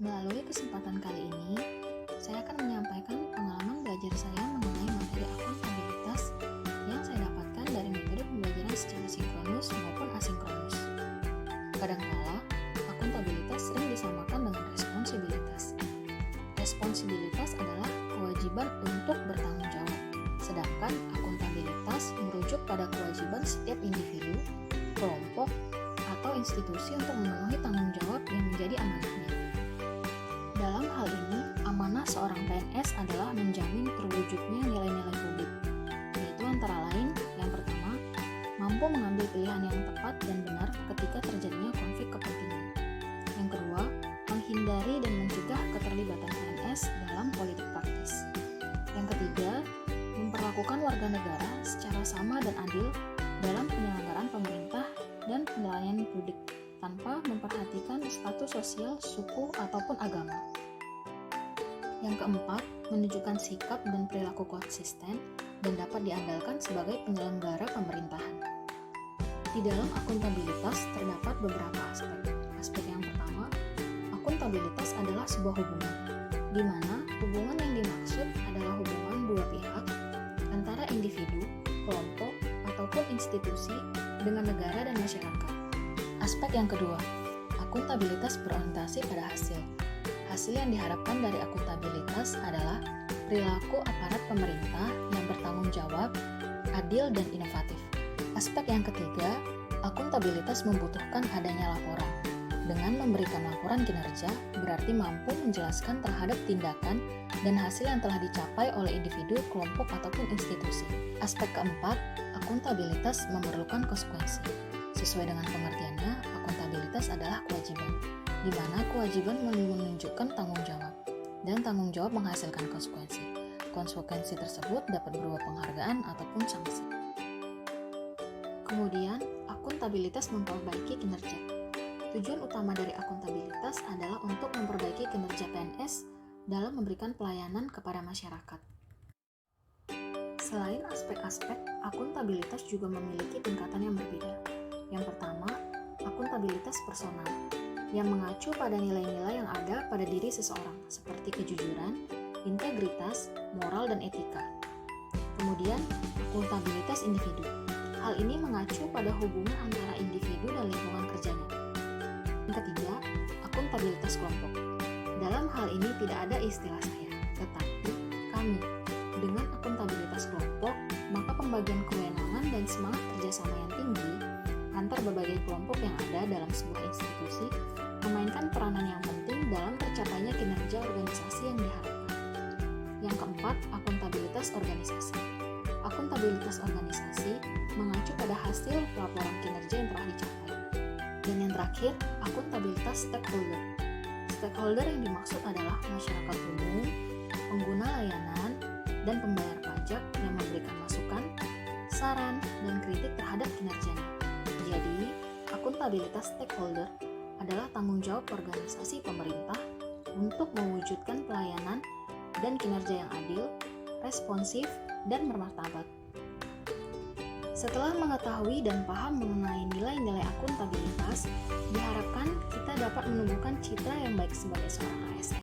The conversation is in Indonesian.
Melalui kesempatan kali ini, saya akan menyampaikan pengalaman belajar saya mengenai materi akuntabilitas yang saya dapatkan dari metode pembelajaran secara sinkronus maupun asinkronus. Kadangkala, akuntabilitas sering disamakan dengan responsibilitas. Responsibilitas adalah kewajiban untuk bertanggung jawab, sedangkan akuntabilitas merujuk pada kewajiban setiap individu, kelompok, atau institusi untuk memenuhi tanggung jawab yang menjadi amanahnya. Dalam hal ini, amanah seorang PNS adalah menjamin terwujudnya nilai-nilai publik, yaitu antara lain, yang pertama, mampu mengambil pilihan yang tepat dan benar ketika terjadinya konflik kepentingan. Yang kedua, menghindari dan mencegah keterlibatan PNS dalam politik praktis. Yang ketiga, memperlakukan warga negara secara sama dan adil dalam penyelenggaraan pemerintah dan pelayanan publik, tanpa memperhatikan status sosial, suku, ataupun agama. Yang keempat, menunjukkan sikap dan perilaku konsisten dan dapat diandalkan sebagai penyelenggara pemerintahan. Di dalam akuntabilitas terdapat beberapa aspek. Aspek yang pertama, akuntabilitas adalah sebuah hubungan, di mana hubungan yang dimaksud adalah hubungan dua pihak antara individu, kelompok, ataupun institusi dengan negara dan masyarakat. Aspek yang kedua, akuntabilitas berorientasi pada hasil. Hasil yang diharapkan dari akuntabilitas adalah perilaku aparat pemerintah yang bertanggung jawab, adil, dan inovatif. Aspek yang ketiga, akuntabilitas membutuhkan adanya laporan. Dengan memberikan laporan kinerja, berarti mampu menjelaskan terhadap tindakan dan hasil yang telah dicapai oleh individu, kelompok, ataupun institusi. Aspek keempat, akuntabilitas memerlukan konsekuensi. Sesuai dengan pengertiannya, akuntabilitas adalah kewajiban, di mana kewajiban menunjukkan tanggung jawab, dan tanggung jawab menghasilkan konsekuensi. Konsekuensi tersebut dapat berupa penghargaan ataupun sanksi. Kemudian, akuntabilitas memperbaiki kinerja. Tujuan utama dari akuntabilitas adalah untuk memperbaiki kinerja PNS dalam memberikan pelayanan kepada masyarakat. Selain aspek-aspek, akuntabilitas juga memiliki tingkatan yang berbeda. Yang pertama, akuntabilitas personal, yang mengacu pada nilai-nilai yang ada pada diri seseorang, seperti kejujuran, integritas, moral, dan etika. Kemudian, akuntabilitas individu. Hal ini mengacu pada hubungan antara individu dan lingkungan kerjanya. Yang ketiga, akuntabilitas kelompok. Dalam hal ini tidak ada istilah saya, tetapi kami. Dengan akuntabilitas kelompok, maka pembagian kewenangan dan semangat kerjasama yang tinggi antar berbagai kelompok yang ada dalam sebuah institusi memainkan peranan yang penting dalam tercapainya kinerja organisasi yang diharapkan. Yang keempat, akuntabilitas organisasi. Akuntabilitas organisasi mengacu pada hasil laporan kinerja yang telah dicapai. Dan yang terakhir, akuntabilitas stakeholder. Stakeholder yang dimaksud adalah masyarakat umum, pengguna layanan, dan pembayar pajak yang memberikan masukan, saran, dan kritik terhadap kinerjanya. Jadi, akuntabilitas stakeholder adalah tanggung jawab organisasi pemerintah untuk mewujudkan pelayanan dan kinerja yang adil, responsif, dan bermartabat. Setelah mengetahui dan paham mengenai nilai-nilai akuntabilitas, diharapkan kita dapat menumbuhkan citra yang baik sebagai seorang ASN.